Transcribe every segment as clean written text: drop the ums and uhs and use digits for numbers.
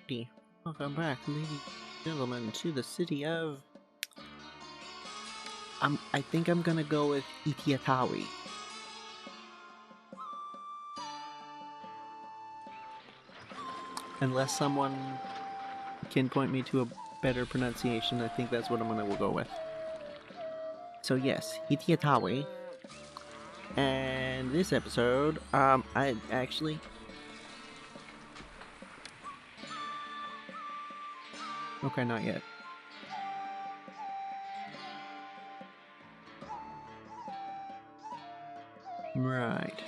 Alrighty. Welcome back, ladies and gentlemen, to the city of... I think I'm gonna go with Itiatawi. Unless someone can point me to a better pronunciation, I think that's what I'm gonna go with. So yes, Itiatawi. And this episode, I actually... Okay, not yet. Right.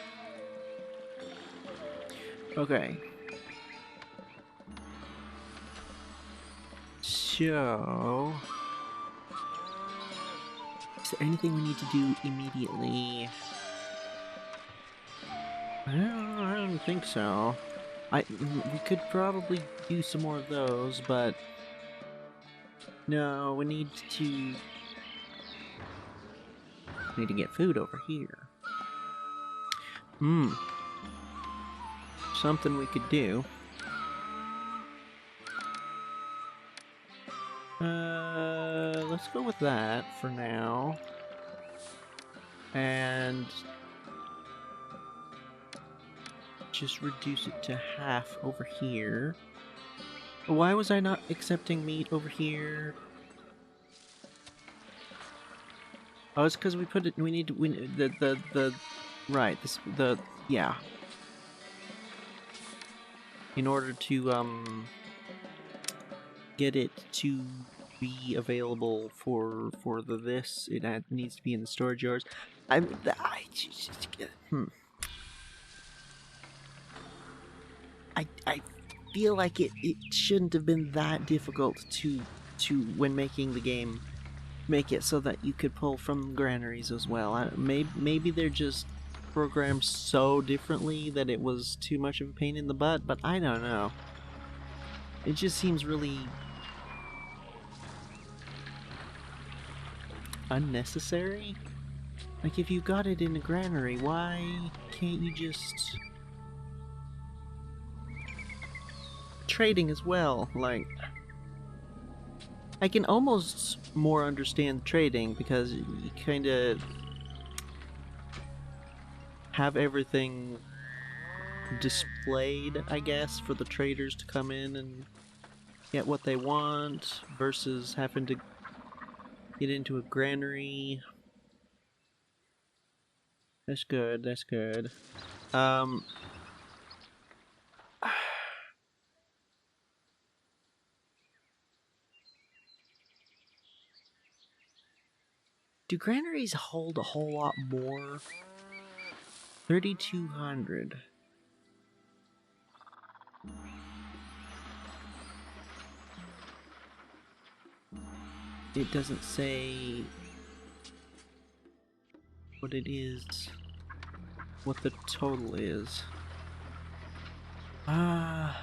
Okay. So... is there anything we need to do immediately? I don't think so. We could probably do some more of those, but... no, we need to get food over here. Something we could do. Let's go with that for now. And just reduce it to half over here. Why was I not accepting meat over here? Oh, it's because we put it. Right. Yeah. In order to get it to be available for this, it needs to be in the storage yards. I feel like it shouldn't have been that difficult to when making the game, make it so that you could pull from granaries as well. Maybe they're just programmed so differently that it was too much of a pain in the butt, but I don't know. It just seems really unnecessary. Like, if you got it in a granary, why can't you just... trading as well, like... I can almost more understand trading because you kinda have everything displayed, I guess, for the traders to come in and get what they want versus having to get into a granary. That's good, that's good. Do granaries hold a whole lot more? 3,200. It doesn't say what it is, what the total is. I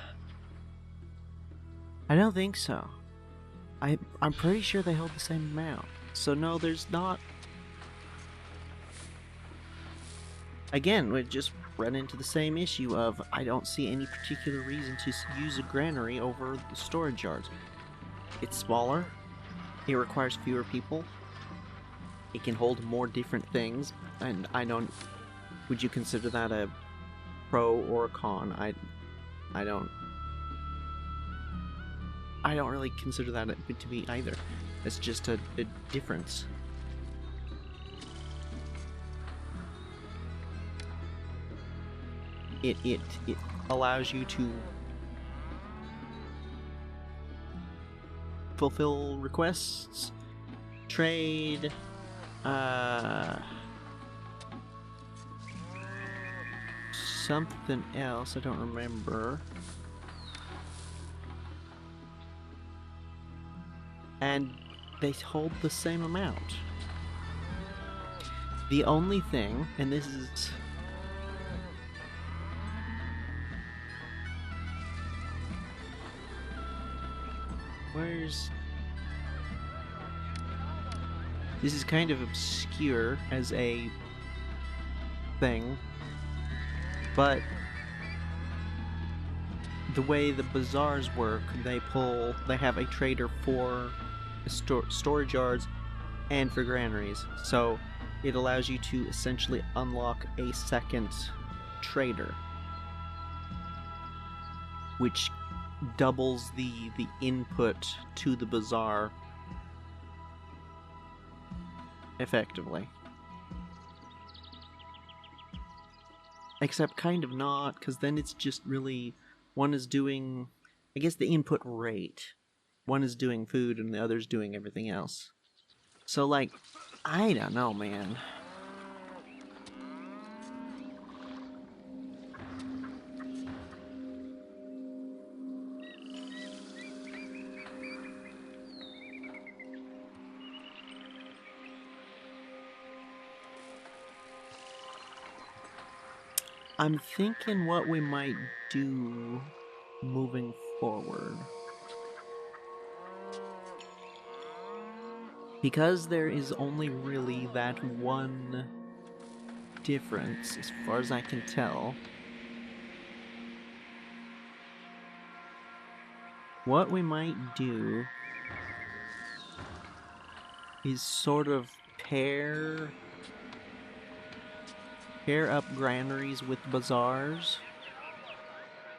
don't think so. I'm pretty sure they hold the same amount. So no, there's not. Again, we just run into the same issue of I don't see any particular reason to use a granary over the storage yards. It's smaller. It requires fewer people. It can hold more different things, and I don't. Would you consider that a pro or a con? I don't really consider that to be either. It's just a difference. It allows you to fulfill requests, trade, something else I don't remember. And they hold the same amount. The only thing, and this is... where's... this is kind of obscure as a thing, but the way the bazaars work, they have a trader for storage yards and for granaries. So it allows you to essentially unlock a second trader, which doubles the input to the bazaar effectively. Except kind of not, because then it's just really, one is doing, I guess, the input rate. One is doing food and the other's doing everything else. So, like, I don't know, man. I'm thinking what we might do moving forward. Because there is only really that one difference, as far as I can tell, what we might do is sort of pair up granaries with bazaars,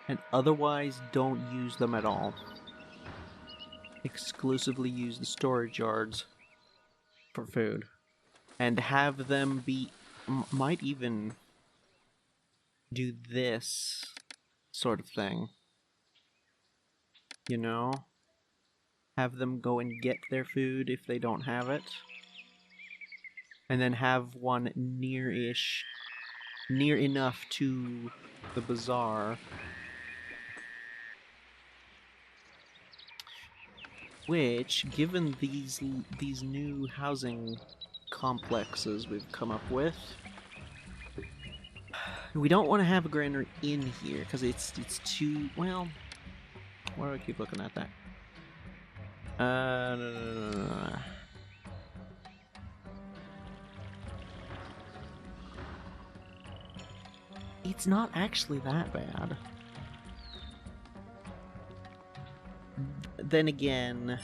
and otherwise don't use them at all. Exclusively use the storage yards for food. And have them be... might even do this sort of thing. You know? Have them go and get their food if they don't have it. And then have one near enough to the bazaar, which, given these new housing complexes we've come up with, we don't want to have a granary in here because it's too, well, why do I keep looking at that? No. It's not actually that bad. Then again...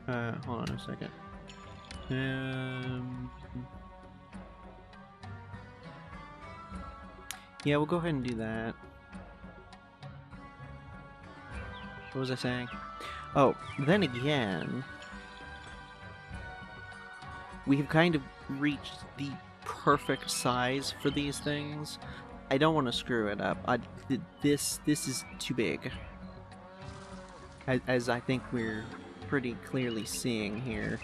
hold on a second. Yeah, we'll go ahead and do that. What was I saying? Oh, then again... we have kind of reached the perfect size for these things. I don't want to screw it up. This is too big. As I think we're pretty clearly seeing here.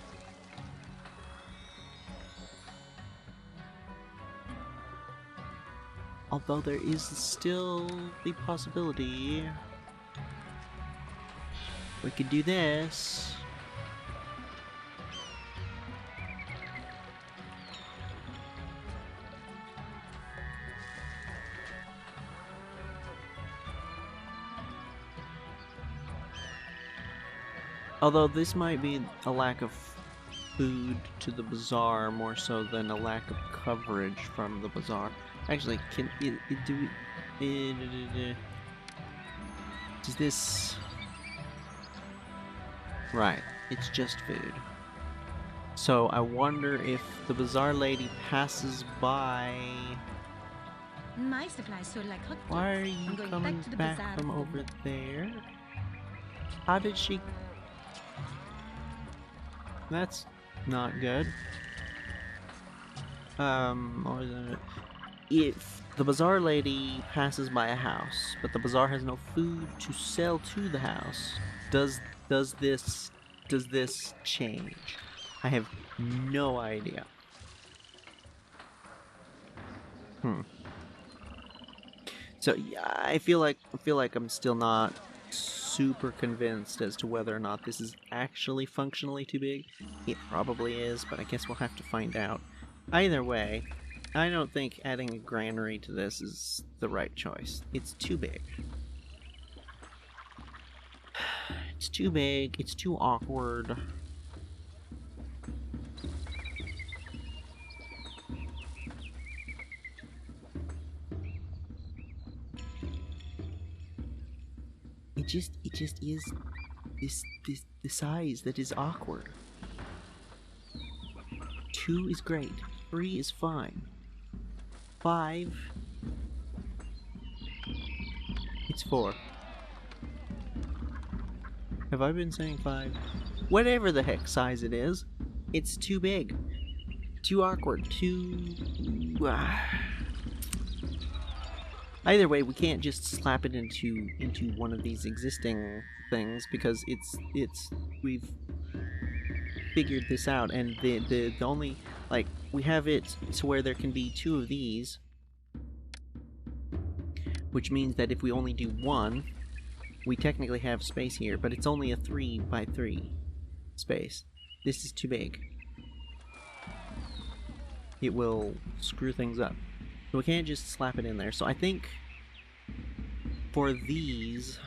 Although there is still the possibility we could do this. Although this might be a lack of food to the bazaar more so than a lack of coverage from the bazaar. Actually, does this... right, it's just food. So I wonder if the bazaar lady passes by... My supplies sold like hot. Why are you coming back from over there? How did she... That's not good. What was it? If the bazaar lady passes by a house, but the bazaar has no food to sell to the house, does this change? I have no idea. So yeah, I feel like I'm still not super convinced as to whether or not this is actually functionally too big. It probably is, but I guess we'll have to find out. Either way, I don't think adding a granary to this is the right choice. It's too big. It's too big, it's too awkward. just is the size that is awkward. 2 is great. 3 is fine. 5, it's 4. Have I been saying 5? Whatever the heck size it is, it's too big. Too awkward. Too... Either way, we can't just slap it into one of these existing things because we've figured this out, and the only, like, we have it to where there can be 2 of these, which means that if we only do 1, we technically have space here, but it's only a 3 by 3 space. This is too big. It will screw things up. So we can't just slap it in there. So I think for these,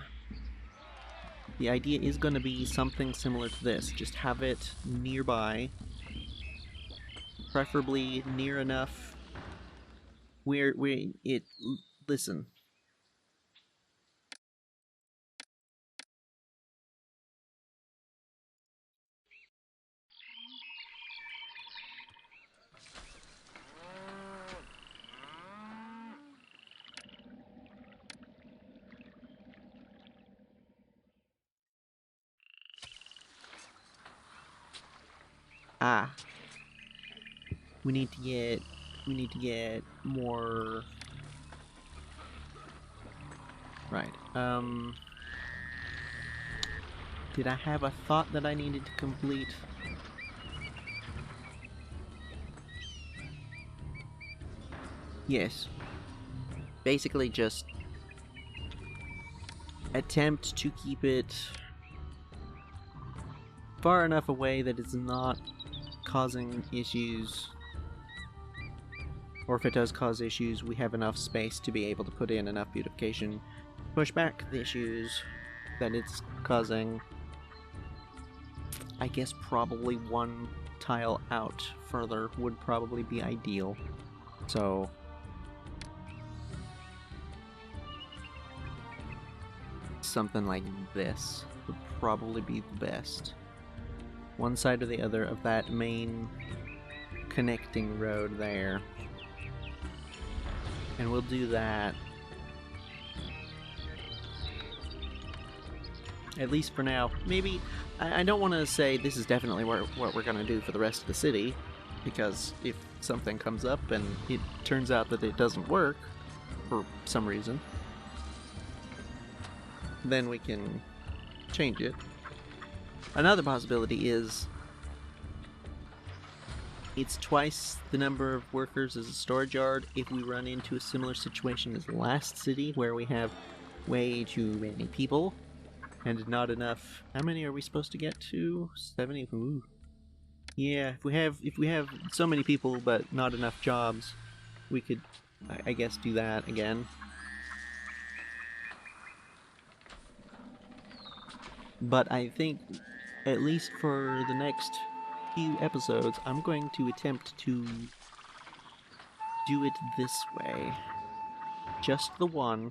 the idea is going to be something similar to this. Just have it nearby, preferably near enough where it... Listen. We need to get more... Right, did I have a thought that I needed to complete? Yes. Basically just attempt to keep it far enough away that it's not causing issues. Or if it does cause issues, we have enough space to be able to put in enough beautification, push back the issues that it's causing. I guess probably 1 tile out further would probably be ideal. So something like this would probably be the best. One side or the other of that main connecting road there. And we'll do that, at least for now. Maybe, I don't want to say this is definitely what we're going to do for the rest of the city, because if something comes up and it turns out that it doesn't work, for some reason, then we can change it. Another possibility is it's twice the number of workers as a storage yard if we run into a similar situation as the last city, where we have way too many people and not enough. How many are we supposed to get to? 70? Ooh. Yeah, if we have so many people but not enough jobs, we could, I guess, do that again. But I think, at least for the next few episodes, I'm going to attempt to do it this way. Just the one,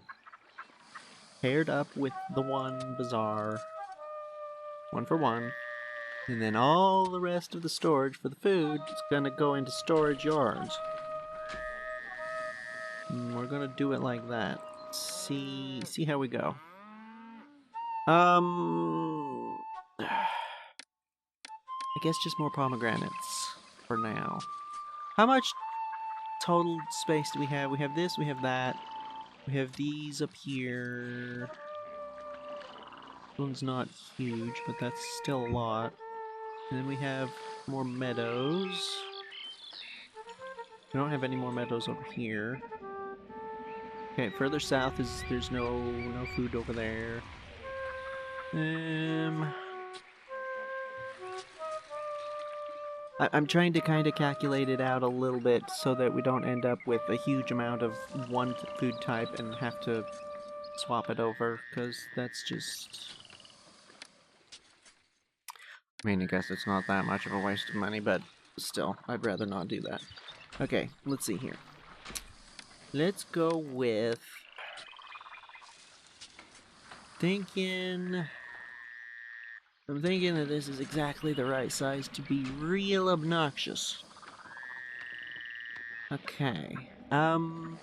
paired up with the one bazaar, 1 for 1, and then all the rest of the storage for the food is gonna go into storage yards. And we're gonna do it like that. See how we go. I guess just more pomegranates for now. How much total space do we have? We have this, we have that. We have these up here. This one's not huge, but that's still a lot. And then we have more meadows. We don't have any more meadows over here. Okay, further south is there's no food over there. I'm trying to kind of calculate it out a little bit so that we don't end up with a huge amount of one food type and have to swap it over, because that's just... I mean, I guess it's not that much of a waste of money, but still, I'd rather not do that. Okay, let's see here. Let's go with thinking that this is exactly the right size to be real obnoxious. Okay. Mm,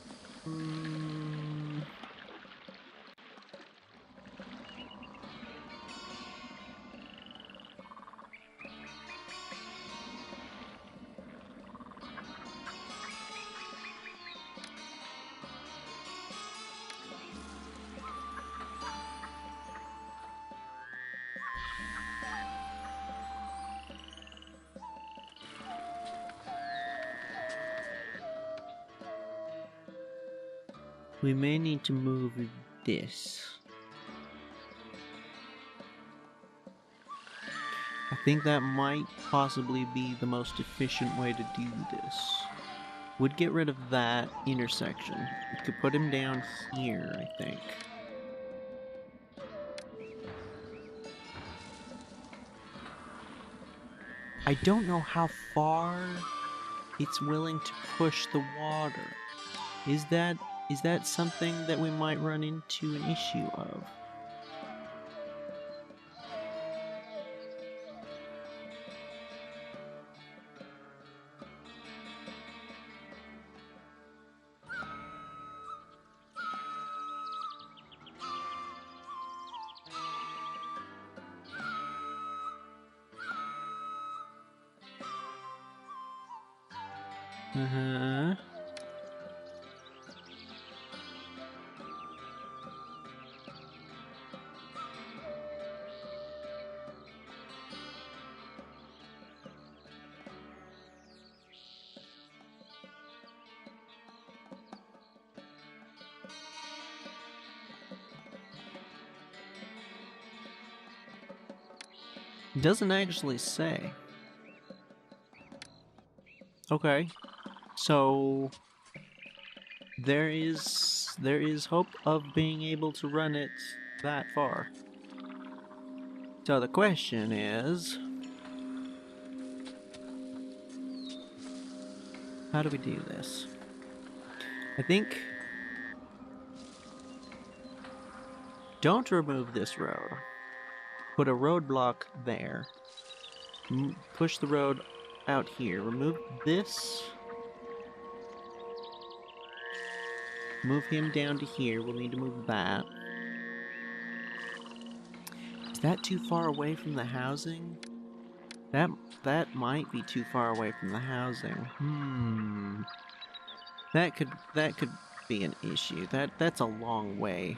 we may need to move this. I think that might possibly be the most efficient way to do this. Would get rid of that intersection. We could put him down here, I think. I don't know how far it's willing to push the water. Is that something that we might run into an issue of? Uh-huh. It doesn't actually say. Okay. So there is hope of being able to run it that far. So the question is, how do we do this? I think don't remove this road. Put a roadblock there. Push the road out here. Remove this. Move him down to here. We'll need to move that. Is that too far away from the housing? That might be too far away from the housing. That could be an issue. That's a long way.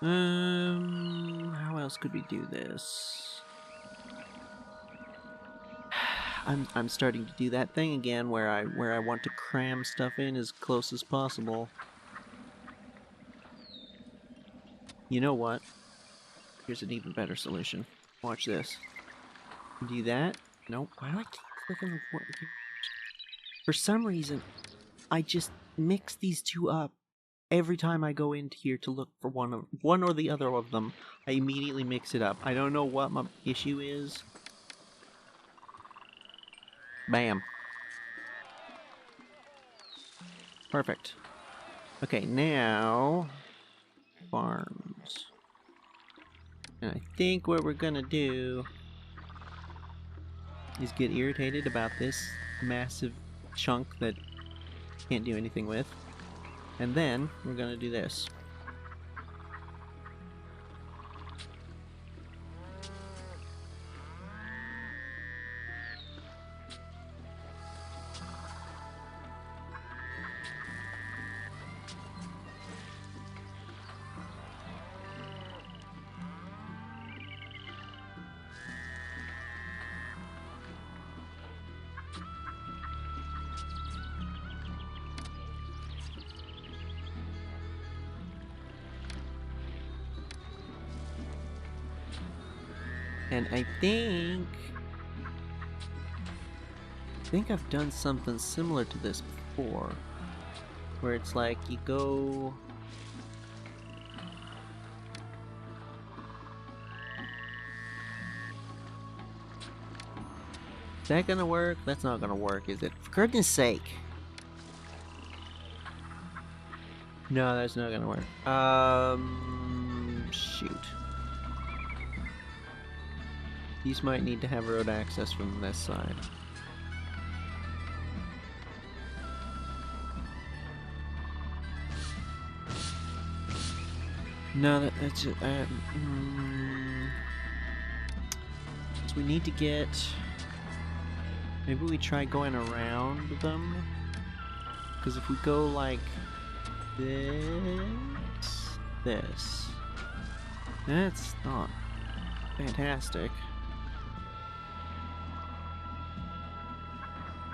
How else could we do this? I'm starting to do that thing again where I want to cram stuff in as close as possible. You know what? Here's an even better solution. Watch this. Do that. Nope. Why do I keep clicking the... For some reason, I just mix these two up. Every time I go into here to look for one or the other of them, I immediately mix it up. I don't know what my issue is. Bam. Perfect. Okay, now... farms. And I think what we're gonna do is get irritated about this massive chunk that can't do anything with. And then we're gonna do this. And I think I've done something similar to this before, where it's like you go... Is that gonna work? That's not gonna work, is it? For goodness sake! No, that's not gonna work. Shoot. These might need to have road access from this side. No, that's it. So we need to get... Maybe we try going around them? Because if we go like this... That's not fantastic.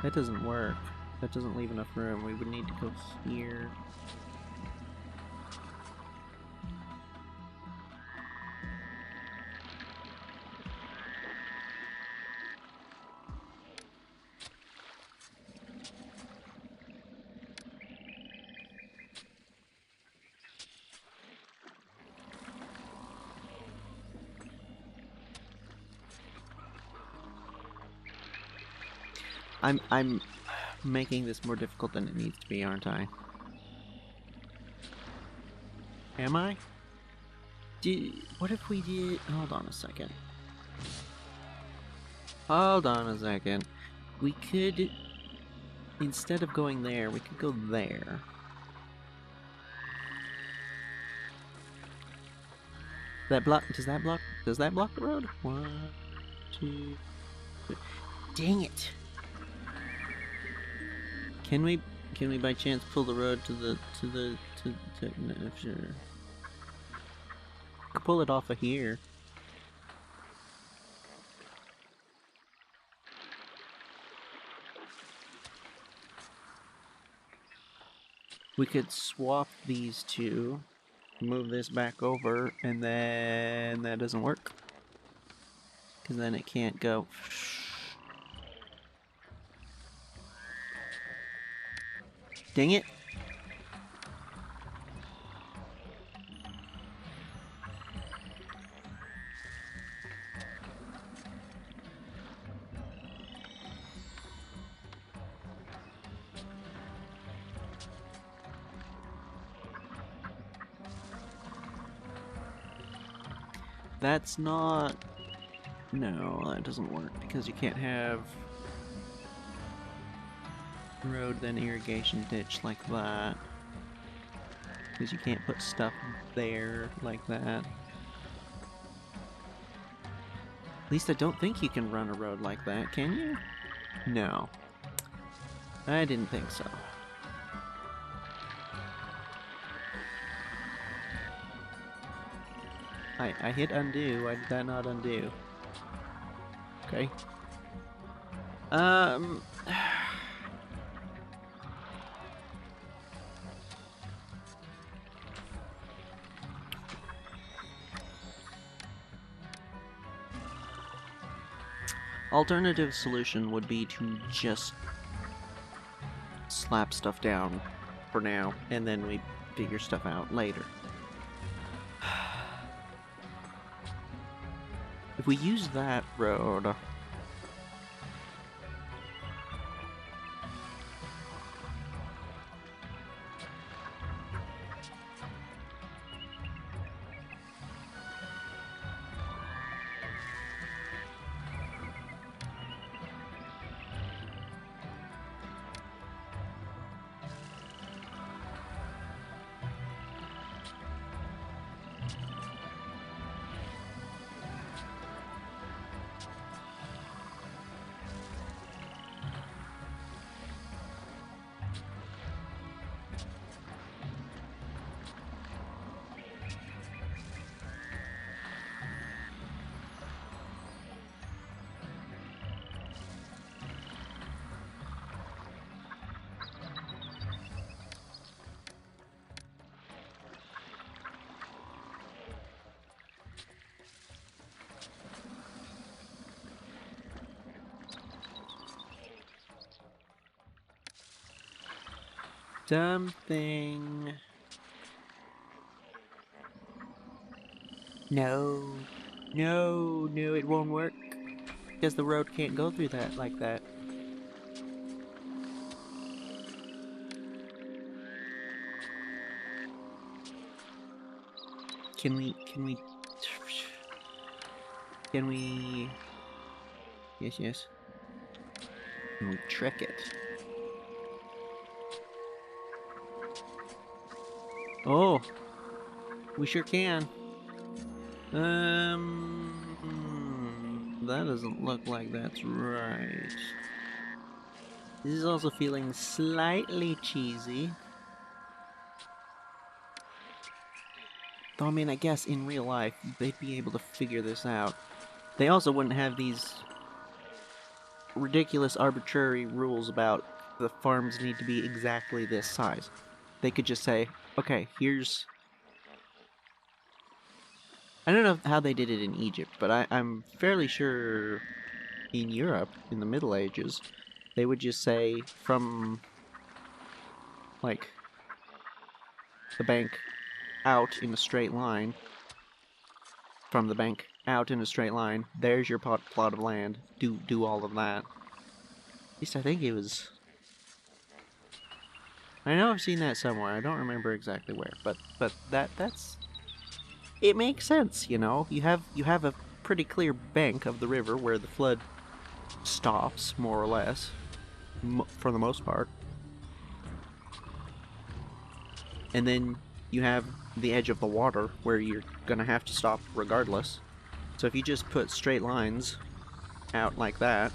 That doesn't work. That doesn't leave enough room. We would need to go here. I'm making this more difficult than it needs to be, aren't I? Am I? What if we did... Hold on a second. Hold on a second. We could... Instead of going there, we could go there. That block... Does that block the road? 1, 2... 3. Dang it! Can we by chance pull the road no, sure. Could pull it off of here. We could swap these two, move this back over, and then that doesn't work. Because then it can't go. Dang it! That's not... No, that doesn't work because you can't have road then irrigation ditch like that. Because you can't put stuff there like that. At least I don't think you can run a road like that, can you? No. I didn't think so. I hit undo. Why did that not undo? Okay. Alternative solution would be to just slap stuff down for now, and then we figure stuff out later. If we use that road... Something... No. No, no, it won't work. Because the road can't go through that like that. Can we... Can we... Yes, yes. Can we trick it? Oh! We sure can. That doesn't look like that's right. This is also feeling slightly cheesy. Though, I mean, I guess in real life, they'd be able to figure this out. They also wouldn't have these ridiculous arbitrary rules about the farms need to be exactly this size. They could just say, okay, here's... I don't know how they did it in Egypt, but I'm fairly sure in Europe, in the Middle Ages, they would just say from, like, the bank out in a straight line, from the bank out in a straight line, there's your plot of land, do all of that. At least I think it was... I know I've seen that somewhere, I don't remember exactly where, but that's... It makes sense, you know? You have a pretty clear bank of the river where the flood stops, more or less, for the most part. And then you have the edge of the water where you're gonna have to stop regardless. So if you just put straight lines out like that,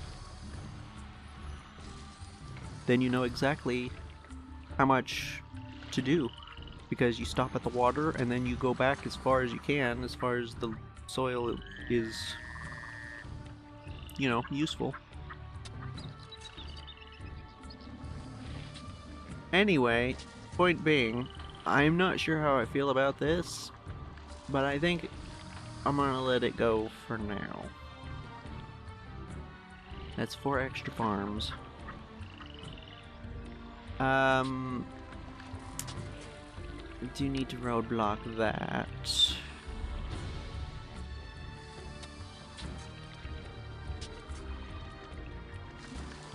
then you know exactly how much to do. Because you stop at the water and then you go back as far as you can, as far as the soil is, you know, useful. Anyway, point being, I'm not sure how I feel about this, but I think I'm gonna let it go for now. That's 4 extra farms. We do need to roadblock that.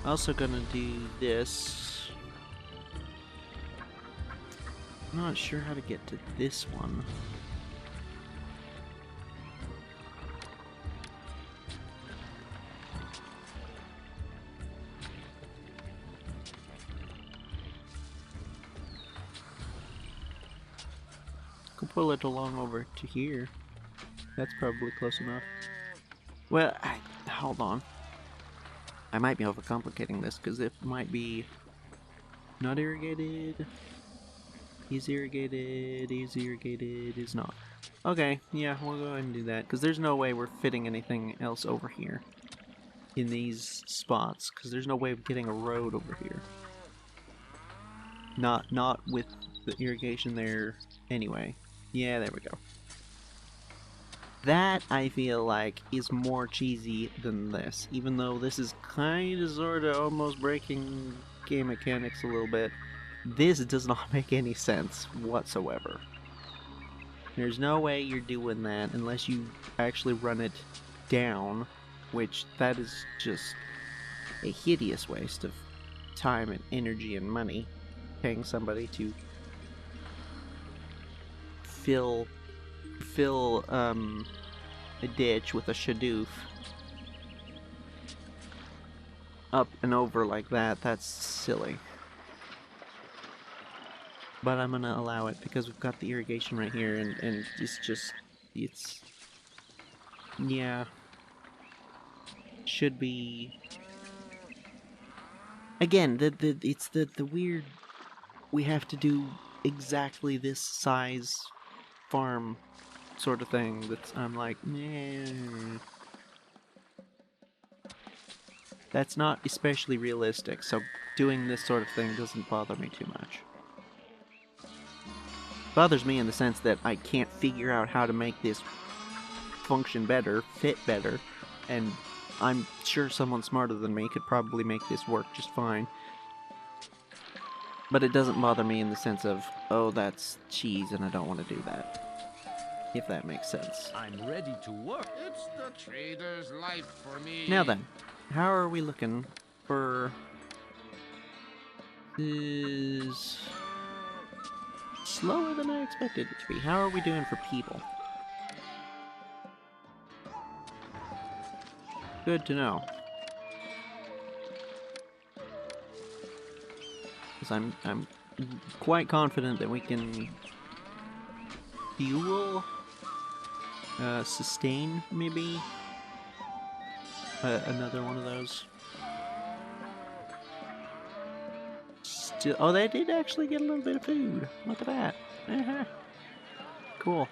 Also gonna do this. I'm not sure how to get to this one. Could pull it along over to here. That's probably close enough. Well, hold on. I might be overcomplicating this because it might be not irrigated, is irrigated, is not. Okay, yeah, we'll go ahead and do that because there's no way we're fitting anything else over here in these spots because there's no way of getting a road over here. Not with the irrigation there anyway. Yeah, there we go. That, I feel like, is more cheesy than this, even though this is kinda sorta almost breaking game mechanics a little bit. This does not make any sense whatsoever. There's no way you're doing that unless you actually run it down, which that is just a hideous waste of time and energy and money, paying somebody to fill a ditch with a shadoof up and over like that. That's silly. But I'm gonna allow it because we've got the irrigation right here, and it's just, it's, yeah, should be, again, it's the weird, we have to do exactly this size farm sort of thing that's, I'm like, nah. That's not especially realistic, so doing this sort of thing doesn't bother me too much. It bothers me in the sense that I can't figure out how to make this function better, fit better, and I'm sure someone smarter than me could probably make this work just fine. But it doesn't bother me in the sense of, oh, that's cheese and I don't want to do that. If that makes sense. I'm ready to work. It's the trader's life for me. Now then, how are we looking for... This is slower than I expected it to be. How are we doing for people? Good to know. Because I'm quite confident that we can fuel, sustain, maybe, another one of those. Still, oh, they did actually get a little bit of food. Look at that. Uh-huh. Cool.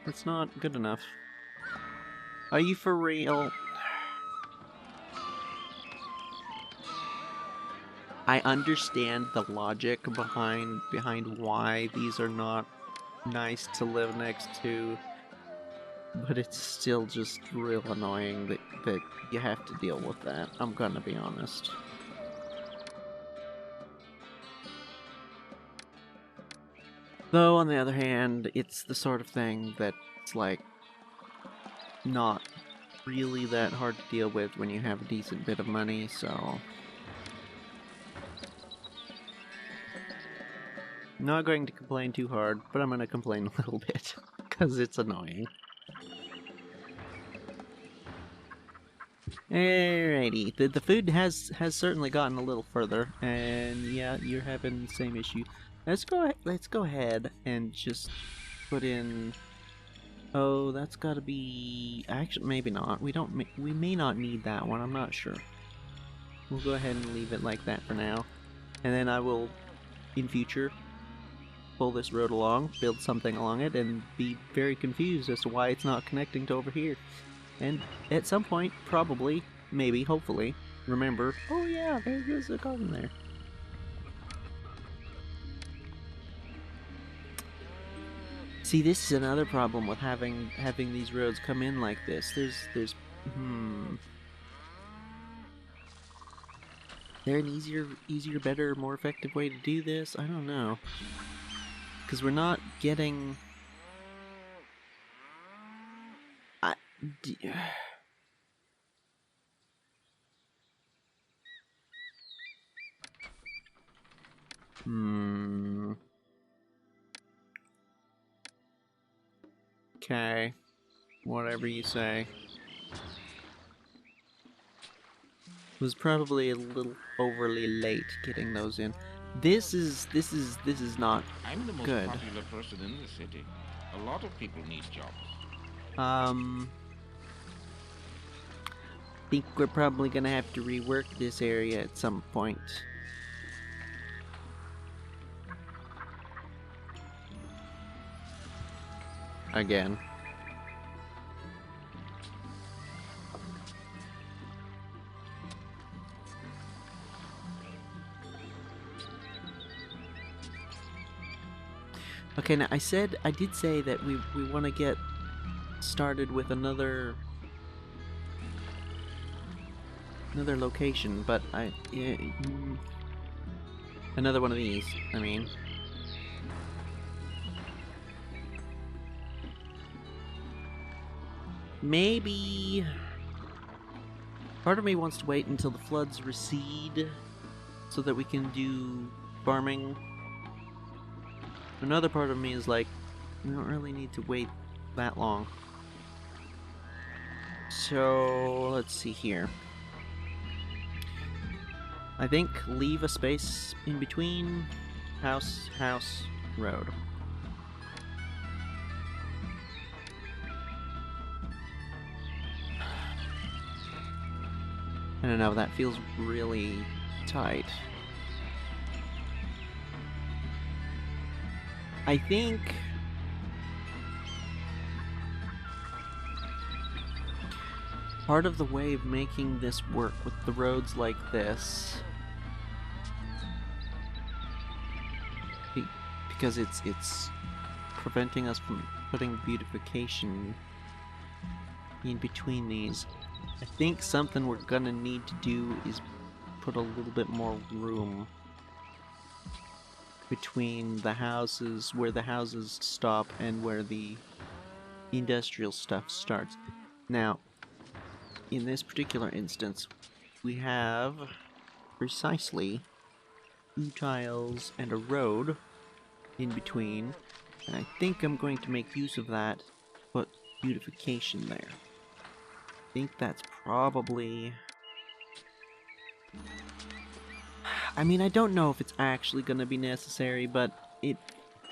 That's not good enough. Are you for real? I understand the logic behind why these are not nice to live next to, but it's still just real annoying that you have to deal with that. I'm gonna be honest. Though, on the other hand, it's the sort of thing that's like not really that hard to deal with when you have a decent bit of money, so... Not going to complain too hard, but I'm gonna complain a little bit, because it's annoying. Alrighty, the food has certainly gotten a little further, and yeah, you're having the same issue. Let's go ahead and just put in... Oh, that's gotta be... Actually, maybe not. We may not need that one, I'm not sure. We'll go ahead and leave it like that for now. And then I will, in future, pull this road along, build something along it, and be very confused as to why it's not connecting to over here. And at some point, probably, maybe, hopefully, remember, oh yeah, there is a garden there. See, this is another problem with having these roads come in like this. There's there an easier, better, more effective way to do this? I don't know. Because we're not getting... Okay. Whatever you say. Was probably a little overly late getting those in. This is not I'm the most good. popular person in the city. A lot of people need jobs. Think we're probably gonna have to rework this area at some point. Again. Okay, now I did say that we want to get started with another location, but another one of these, I mean. Maybe part of me wants to wait until the floods recede so that we can do farming. Another part of me is like, we don't really need to wait that long. So, let's see here. I think leave a space in between house, road. I don't know, that feels really tight. I think part of the way of making this work with the roads like this, because it's preventing us from putting beautification in between these. I think something we're gonna need to do is put a little bit more room between the houses, where the houses stop and where the industrial stuff starts. Now, in this particular instance, we have precisely 2 tiles and a road in between, and I think I'm going to make use of that to put beautification there. think that's probably... I mean, I don't know if it's actually going to be necessary, but it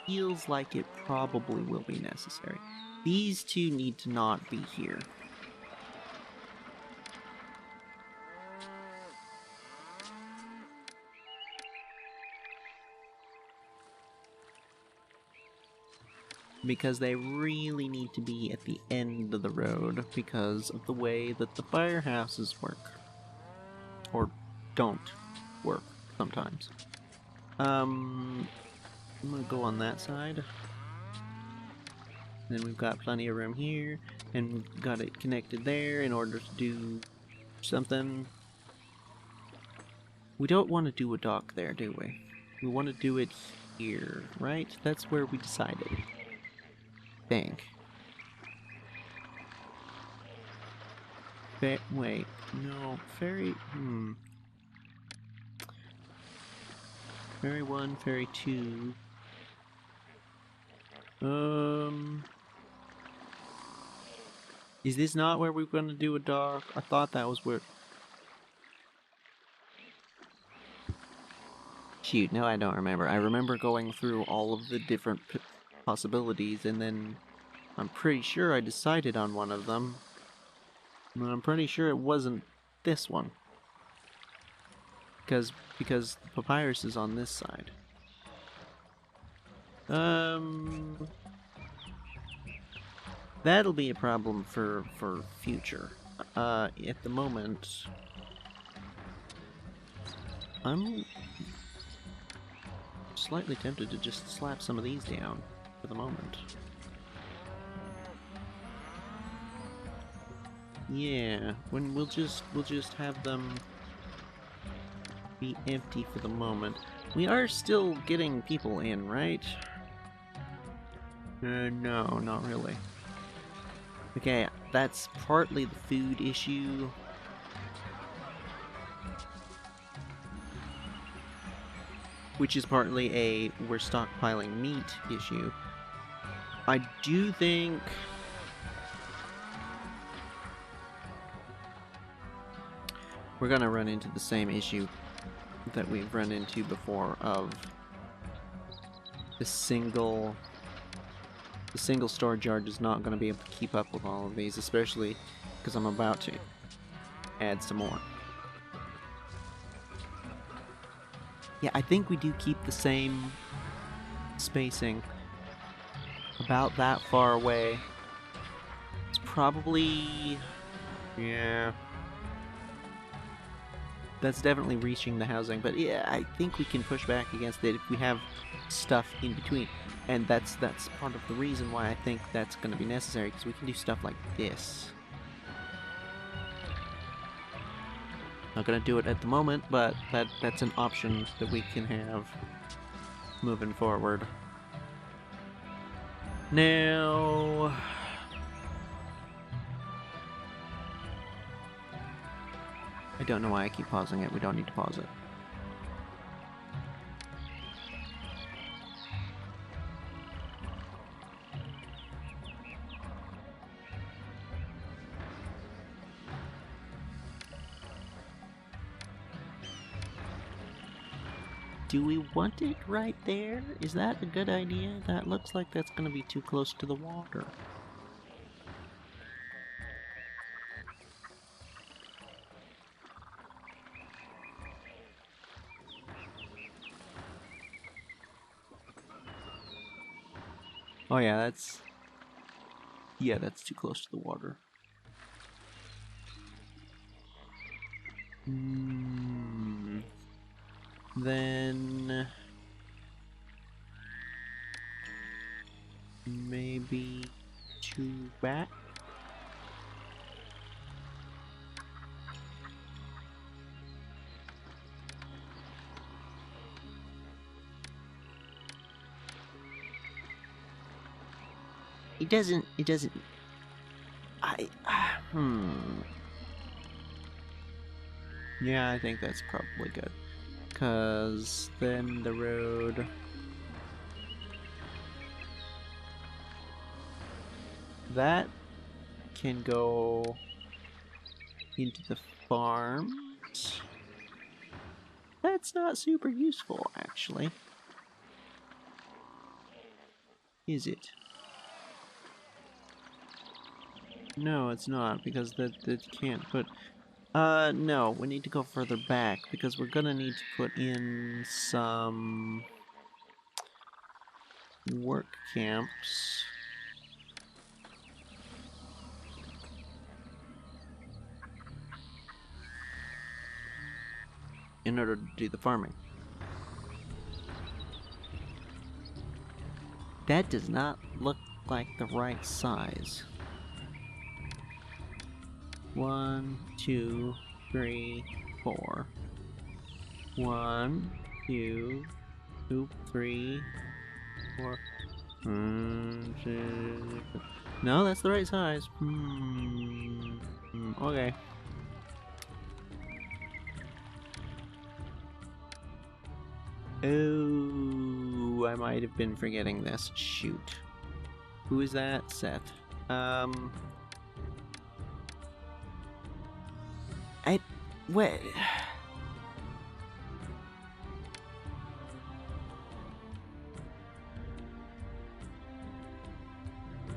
feels like it probably will be necessary. These two need to not be here. Because they really need to be at the end of the road because of the way that the firehouses work. Or don't work sometimes. I'm gonna go on that side. Then we've got plenty of room here, and we've got it connected there in order to do something. We don't want to do a dock there, do we? We want to do it here, right? That's where we decided. Bank. Wait, no, ferry, Ferry 1, Ferry 2. Is this not where we're gonna do a dock? I thought that was where... Shoot, no I don't remember. I remember going through all of the different possibilities and then I'm pretty sure I decided on one of them. And I'm pretty sure it wasn't this one. Because the papyrus is on this side. That'll be a problem for future. At the moment, I'm slightly tempted to just slap some of these down for the moment. Yeah, when we'll just have them be empty for the moment. We are still getting people in, right? No, not really. Okay, that's partly the food issue. Which is partly a we're stockpiling meat issue. I do think... we're gonna run into the same issue that we've run into before of the single storage yard is not going to be able to keep up with all of these, especially because I'm about to add some more. Yeah, I think we do keep the same spacing about that far away. It's probably... yeah. That's definitely reaching the housing, but yeah, I think we can push back against it if we have stuff in between. And that's part of the reason why I think that's going to be necessary, because we can do stuff like this. Not going to do it at the moment, but that's an option that we can have moving forward. Now... I don't know why I keep pausing it. We don't need to pause it. Do we want it right there? Is that a good idea? That looks like that's going to be too close to the water. Oh yeah, that's... yeah, that's too close to the water. Then... maybe... 2 back? It doesn't... Yeah, I think that's probably good. 'Cause then the road... that can go into the farms. That's not super useful, actually. Is it? No, it's not, because that can't put... no, we need to go further back, because we're gonna need to put in some... work camps. In order to do the farming. That does not look like the right size. 1, 2, 3, 4. 1, 2, 3, 4. No, that's the right size. Okay. Oh, I might have been forgetting this. Shoot. Who is that? Seth. What?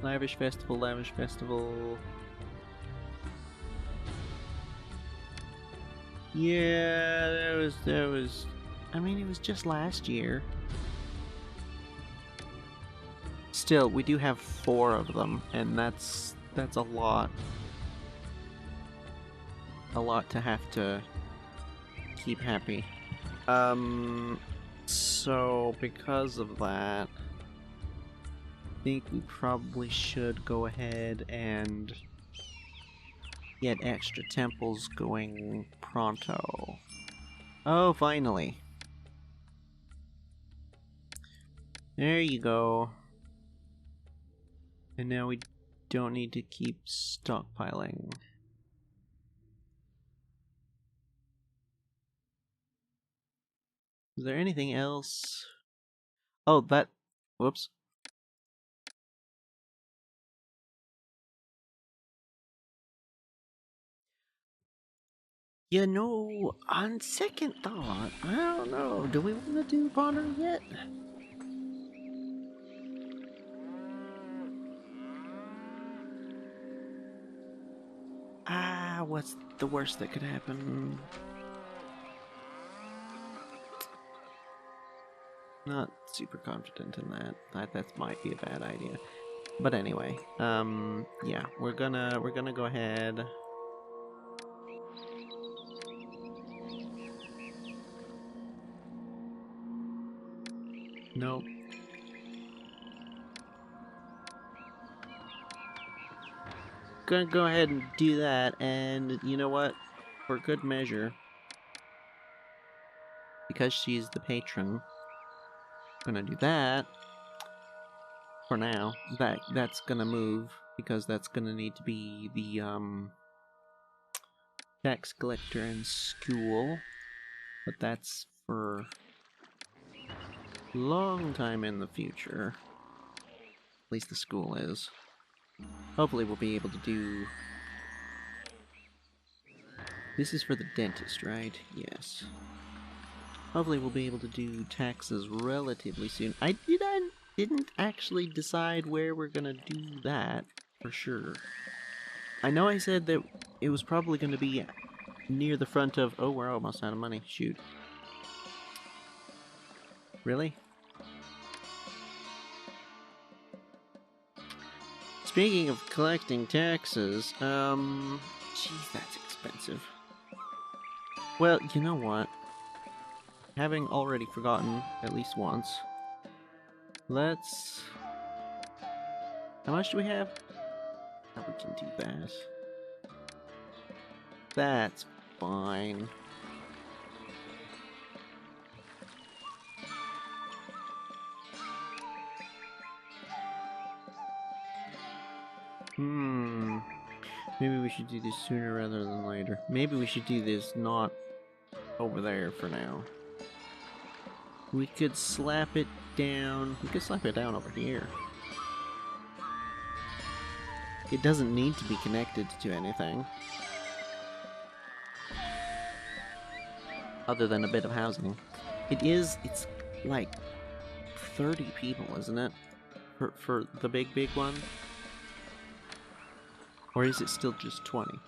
Lavish festival, lavish festival. Yeah, that was. I mean, it was just last year. Still, we do have 4 of them, and that's a lot. A lot to have to keep happy. So because of that, I think we probably should go ahead and get extra temples going pronto. Oh, finally. There you go. And now we don't need to keep stockpiling. Is there anything else? Oh, that... Whoops. You know, on second thought, I don't know. Do we want to do pottery yet? What's the worst that could happen? Not super confident in that. That might be a bad idea. But anyway, yeah, we're gonna go ahead. Nope. Gonna go ahead and do that, and you know what? For good measure, because she's the patron, gonna do that. For now, that's gonna move because that's gonna need to be the tax collector in school, but that's for a long time in the future. At least the school is. Hopefully we'll be able to do... This is for the dentist, right? Yes. Hopefully we'll be able to do taxes relatively soon. I didn't actually decide where we're gonna do that, for sure. I know I said that it was probably gonna be near the front of... Oh, we're almost out of money. Shoot. Really? Speaking of collecting taxes, geez, that's expensive. Well, you know what? Having already forgotten at least once, let's... How much do we have? Oh, we can do that. That's fine. Maybe we should do this sooner rather than later. Maybe we should do this not over there for now. We could slap it down. We could slap it down over here. It doesn't need to be connected to anything. other than a bit of housing. It's like 30 people, isn't it? For the big one? Or is it still just 20?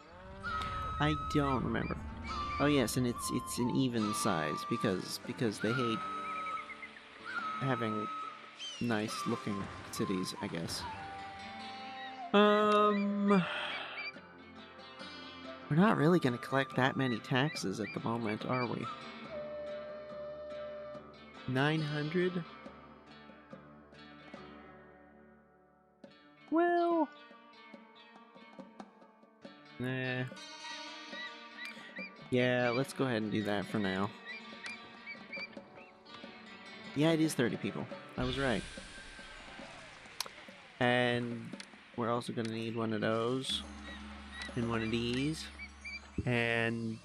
I don't remember. Oh yes, and it's an even size because they hate having nice looking cities, I guess. We're not really gonna collect that many taxes at the moment, are we? 900? Well... Nah. Yeah, let's go ahead and do that for now. Yeah, it is 30 people. I was right. And we're also gonna need one of those. And one of these. And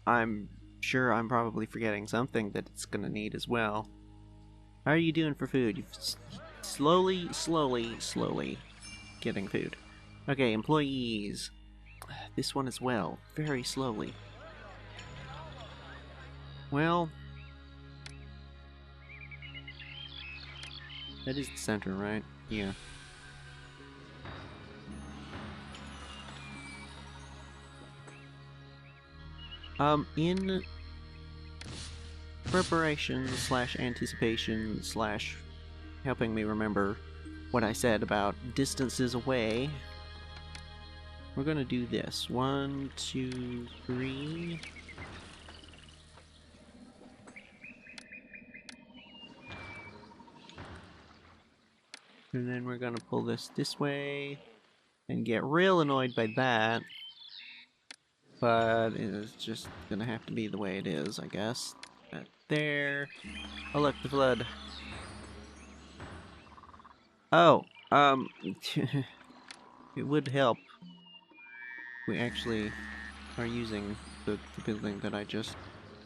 I'm sure I'm probably forgetting something that it's gonna need as well. How are you doing for food? You've slowly getting food. Okay, employees. This one as well. Very slowly. Well... That is the center, right? Yeah. In preparation slash anticipation slash helping me remember what I said about distances away, we're gonna do this. 1, 2, 3. And then we're gonna pull this way and get real annoyed by that. But it's just gonna have to be the way it is, I guess. Right there. Oh look, the flood. Oh, it would help. We actually are using the building that I just...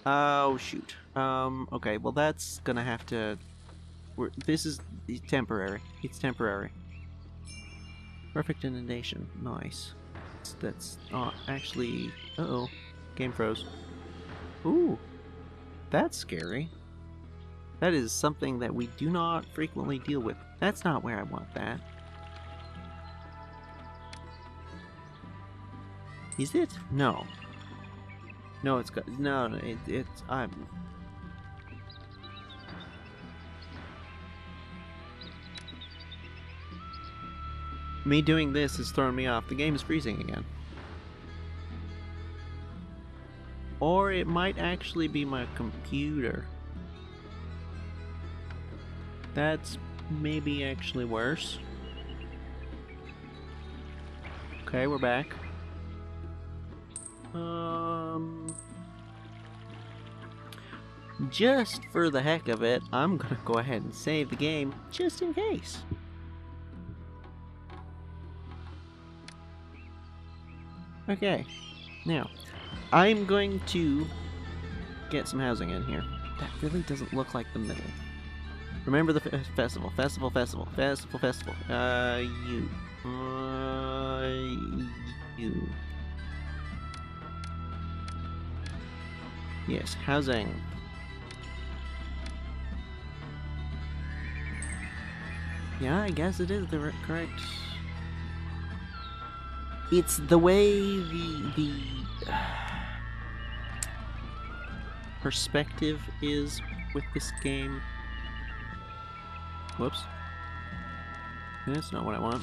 Oh, shoot. Okay, well that's gonna have to... This is temporary. It's temporary. Perfect inundation. Nice. That's actually... Uh-oh. Game froze. Ooh. That's scary. That is something that we do not frequently deal with. That's not where I want that. Is it? No. No, it's got... No, it's... Me doing this is throwing me off. The game is freezing again. Or it might actually be my computer. That's maybe actually worse. Okay, we're back. Just for the heck of it, I'm gonna go ahead and save the game, just in case. Okay, now, I'm going to get some housing in here. That really doesn't look like the middle. Remember the festival. You. Yes, housing. Yeah, I guess it is the correct... It's the way the perspective is with this game. Whoops. That's not what I want.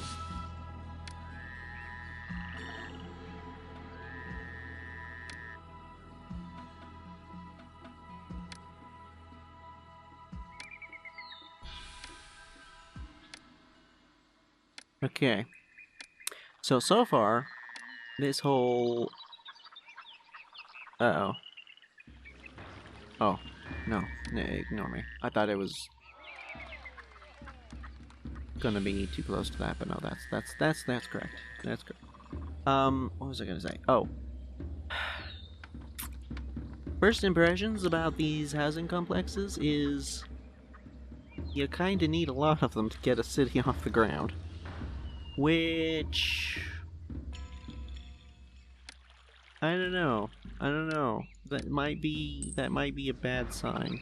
Okay. So far, this whole... Uh-oh. Oh, no, ignore me. I thought it was gonna be too close to that, but no, that's correct. That's correct. What was I gonna say? Oh. First impressions about these housing complexes is you kinda need a lot of them to get a city off the ground. Which... I don't know. I don't know. That might be a bad sign.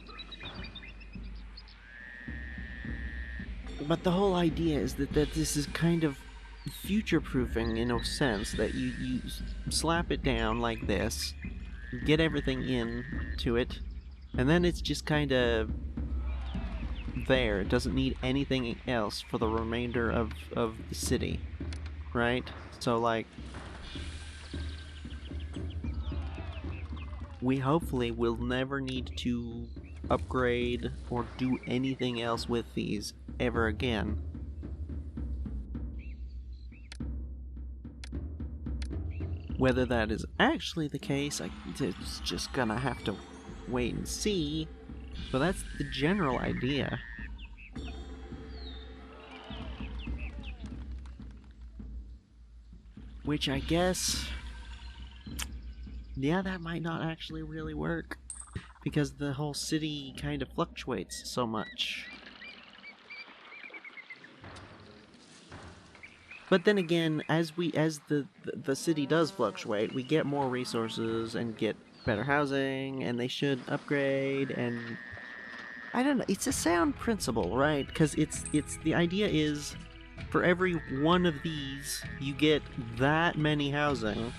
But the whole idea is that this is kind of future-proofing in a sense, that you slap it down like this, get everything into it, and then it's just kind of there. It doesn't need anything else for the remainder of the city, right? So, like, we hopefully will never need to upgrade or do anything else with these ever again. Whether that is actually the case, it's just gonna have to wait and see, but that's the general idea. Which I guess, yeah, that might not actually really work, because the whole city kind of fluctuates so much. But then again, as the city does fluctuate, we get more resources and get better housing, and they should upgrade. And I don't know, it's a sound principle, right? Because it's the idea is, for every one of these, you get that many housing,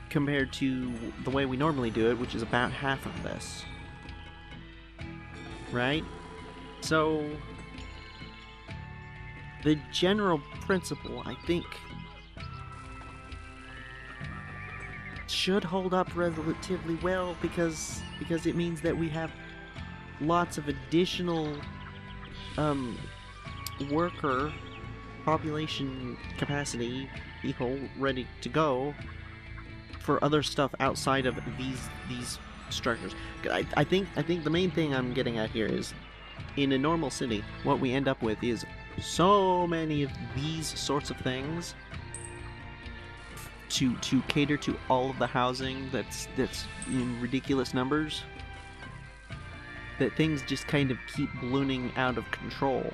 compared to the way we normally do it, which is about half of this. Right? So, the general principle, I think, should hold up relatively well, because it means that we have lots of additional worker population capacity, people ready to go for other stuff outside of these structures. I think the main thing I'm getting at here is, in a normal city, what we end up with is so many of these sorts of things to cater to all of the housing that's in ridiculous numbers, that things just kind of keep ballooning out of control.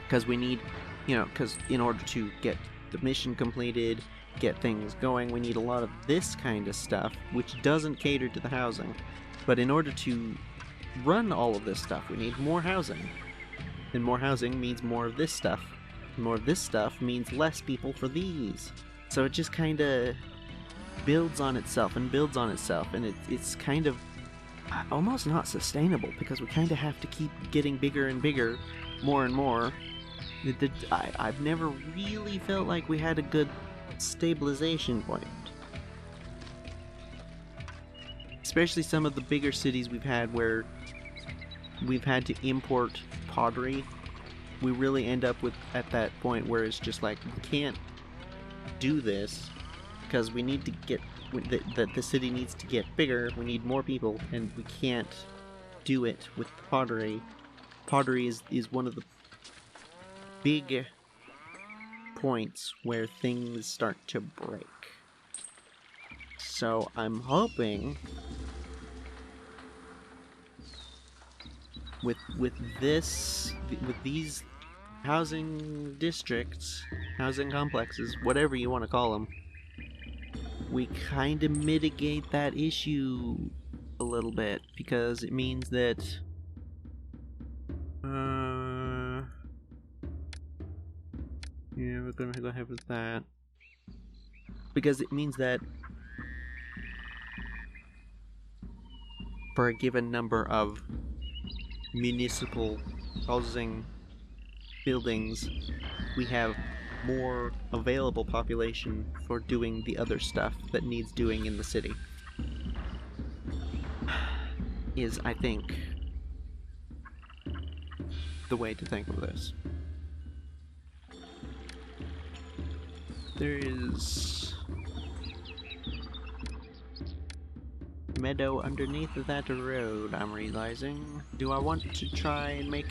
Because we need, because in order to get the mission completed, get things going, we need a lot of this kind of stuff, which doesn't cater to the housing. But in order to run all of this stuff, we need more housing. And more housing means more of this stuff. More of this stuff means less people for these. So it just kind of builds on itself and builds on itself, and it's kind of almost not sustainable, because we kind of have to keep getting bigger and bigger, more and more. I've never really felt like we had a good stabilization point. Especially some of the bigger cities we've had, where we've had to import pottery. We really end up at that point where it's just like, we can't do this, because we need to get, the city needs to get bigger, we need more people, and we can't do it with pottery. Pottery is one of the big points where things start to break. So I'm hoping with these housing districts, housing complexes, whatever you want to call them, we kind of mitigate that issue a little bit, because it means that yeah, we're gonna go ahead with that, because it means that for a given number of municipal housing buildings, we have more available population for doing the other stuff that needs doing in the city. Is, I think, the way to think of this. There is meadow underneath that road, I'm realizing. Do I want to try and make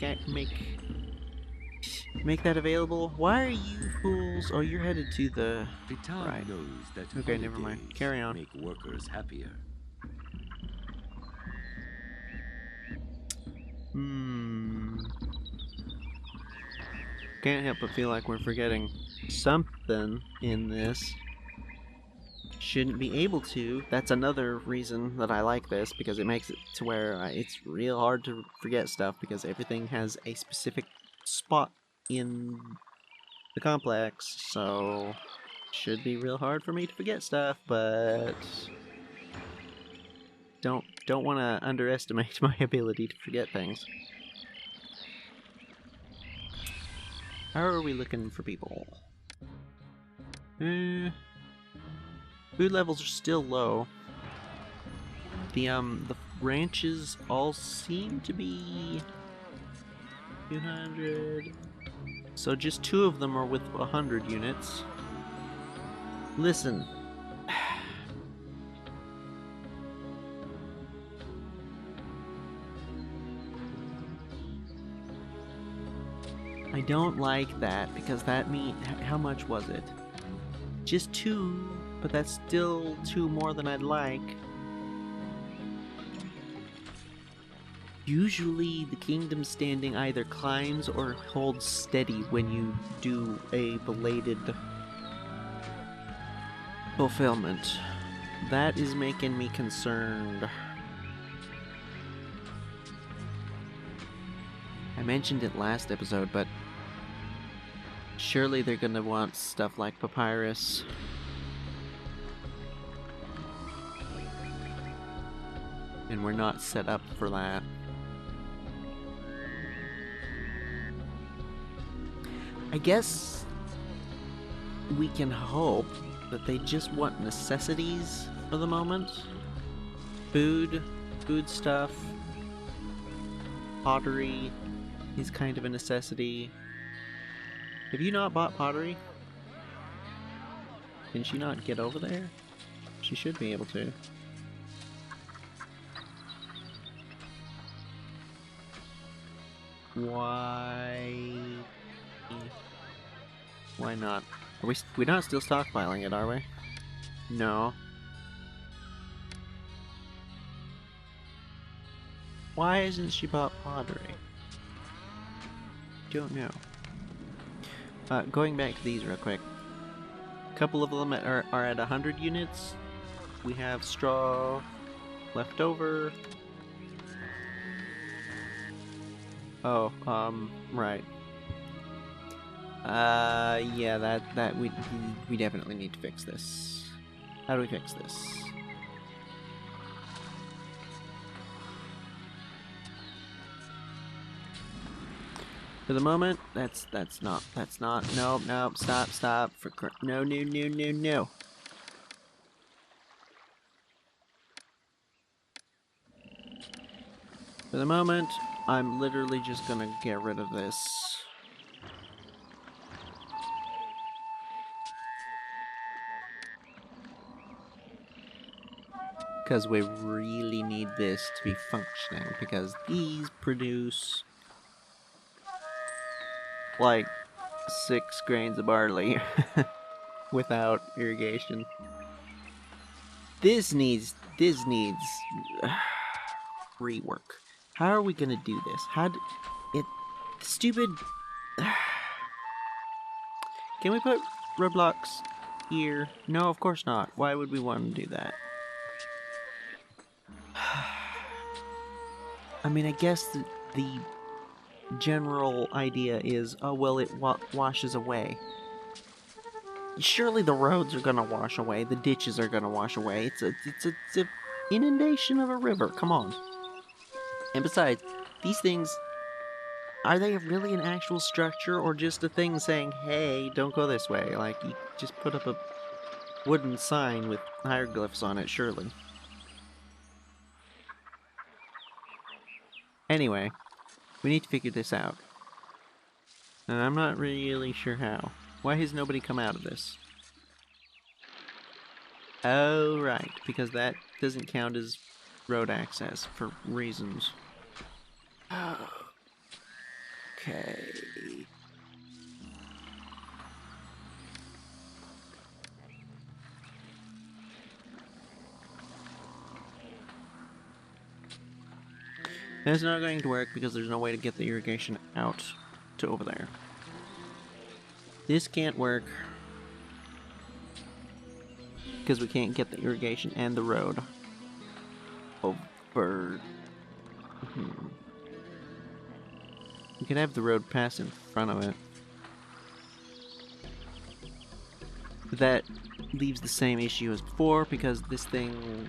that available? Why are you fools? Oh, you're headed to the town right. knows that Okay, never mind. holidays Carry on. make workers happier. Can't help but feel like we're forgetting something in this. shouldn't be able to. That's another reason that I like this, because it makes it to where it's real hard to forget stuff, because everything has a specific spot in the complex, so should be real hard for me to forget stuff, but don't want to underestimate my ability to forget things. How are we looking for people? Food levels are still low. The ranches all seem to be 200. So just 2 of them are with 100 units. Listen. I don't like that, because that means, how much was it? Just 2, but that's still 2 more than I'd like. Usually the kingdom standing either climbs or holds steady when you do a belated fulfillment. That is making me concerned. I mentioned it last episode, but surely they're gonna want stuff like papyrus. And we're not set up for that. I guess we can hope that they just want necessities for the moment. Food stuff, pottery is kind of a necessity. Have you not bought pottery? Can she not get over there? She should be able to. Why not? We're not still stockpiling it, are we? No. Why isn't she bought pottery? Don't know. Going back to these real quick. A couple of them are at 100 units. We have straw left over. Oh, right. Yeah, that we definitely need to fix this. How do we fix this? For the moment, that's not, nope, stop, no. For the moment, I'm literally just gonna get rid of this. Because we really need this to be functioning, because these produce like 6 grains of barley without irrigation. This needs rework. How are we gonna do this? Stupid. Can we put roadblocks here? No, of course not. Why would we want to do that? I mean, I guess the general idea is, oh well, it washes away. Surely the roads are gonna wash away. The ditches are gonna wash away. It's a inundation of a river. Come on. And besides, these things, are they really an actual structure or just a thing saying, hey, don't go this way? Like, you just put up a wooden sign with hieroglyphs on it, surely. Anyway, we need to figure this out. And I'm not really sure how. Why has nobody come out of this? Oh, right, because that doesn't count as road access for reasons. Okay. That's not going to work because there's no way to get the irrigation out to over there. This can't work. because we can't get the irrigation and the road over. We could have the road pass in front of it. But that leaves the same issue as before, because this thing,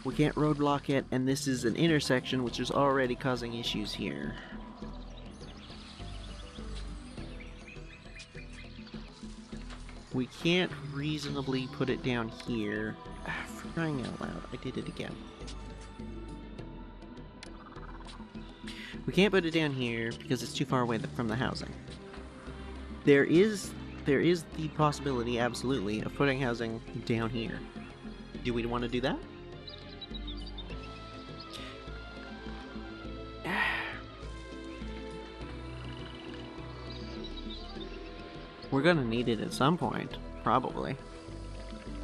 we can't roadblock it, and this is an intersection which is already causing issues here. We can't reasonably put it down here. For crying out loud, I did it again. We can't put it down here because it's too far away from the housing. There is the possibility, absolutely, of putting housing down here. Do we want to do that? We're gonna need it at some point, probably.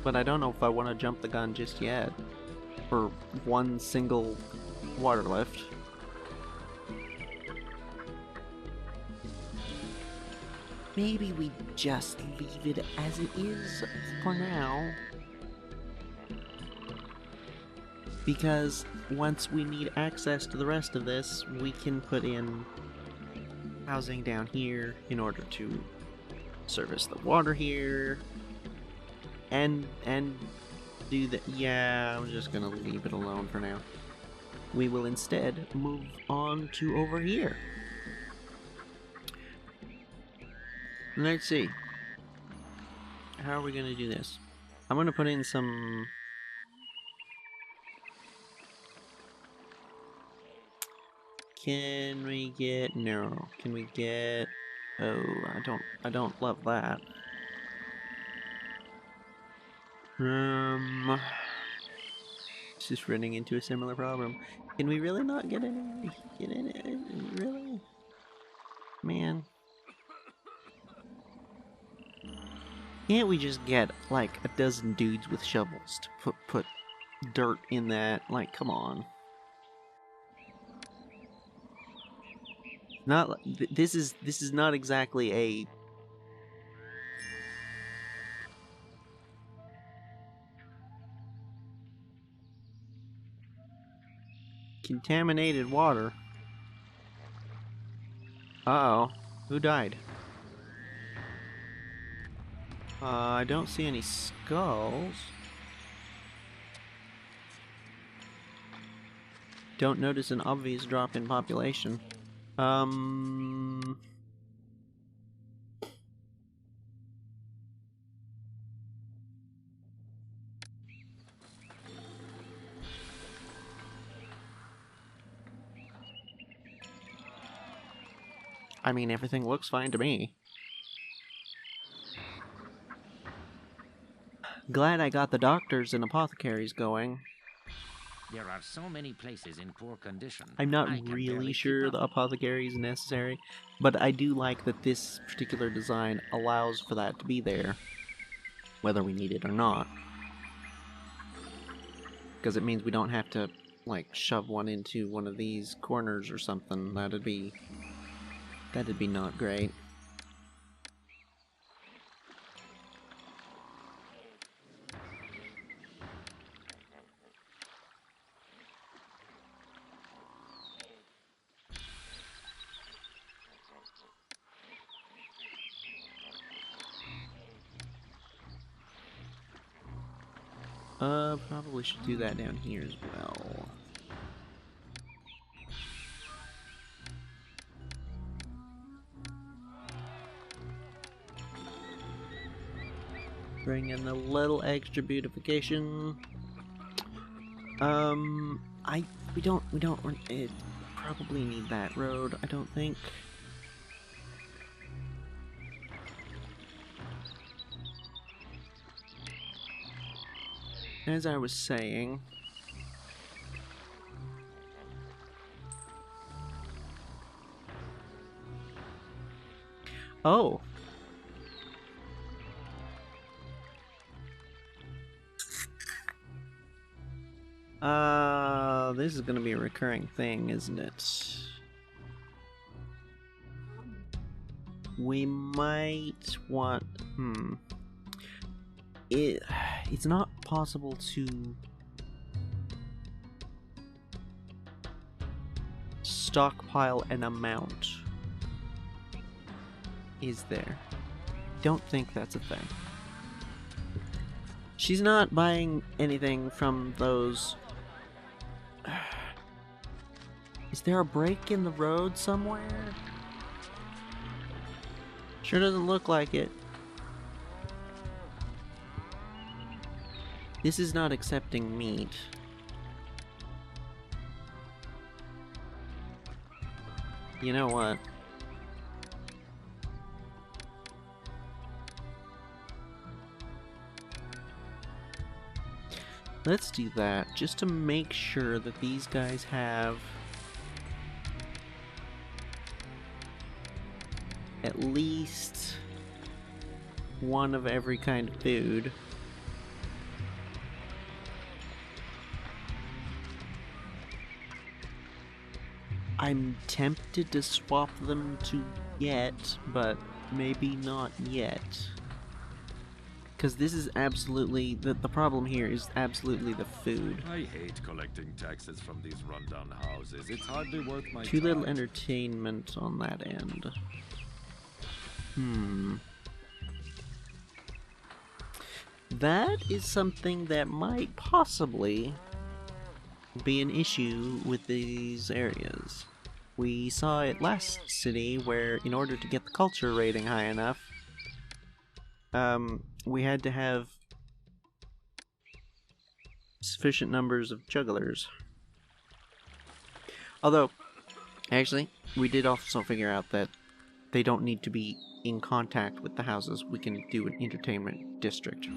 But I don't know if I want to jump the gun just yet for one single water lift. Maybe we just leave it as it is for now. Because once we need access to the rest of this, we can put in housing down here in order to service the water here. And do the... Yeah, I'm just gonna leave it alone for now. We will instead move on to over here. Let's see. How are we gonna do this? I'm gonna put in some... Can we get... No. Can we get... Oh, I don't love that. It's just running into a similar problem. Can we really not get any... Get in it? Really? Man. Can't we just get, like, a dozen dudes with shovels to put dirt in that? Like, come on. Not this is not exactly a contaminated water. Uh-oh. Who died? I don't see any skulls. Don't notice an obvious drop in population. I mean, everything looks fine to me. Glad I got the doctors and apothecaries going. There are so many places in poor condition. I'm not I can really barely sure keep the up. apothecary is necessary, but I do like that this particular design allows for that to be there, whether we need it or not. Because it means we don't have to, like, shove one into one of these corners or something. That'd be not great. Probably should do that down here as well. Bring in a little extra beautification. We don't probably need that road, I don't think. As I was saying, oh, this is gonna be a recurring thing, isn't it? We might want, it's not possible to stockpile an amount, is there? Don't think that's a thing. She's not buying anything from those. Is there a break in the road somewhere? Sure doesn't look like it. This is not accepting meat. You know what? Let's do that, just to make sure that these guys have at least one of every kind of food. I'm tempted to swap them to yet, but maybe not yet. Because this is absolutely, the problem here is absolutely the food. I hate collecting taxes from these rundown houses. It's hardly worth my Too time. little entertainment on that end. That is something that might possibly be an issue with these areas. We saw it last city where, in order to get the culture rating high enough, we had to have sufficient numbers of jugglers. Although, actually, we did also figure out that they don't need to be in contact with the houses. We can do an entertainment district.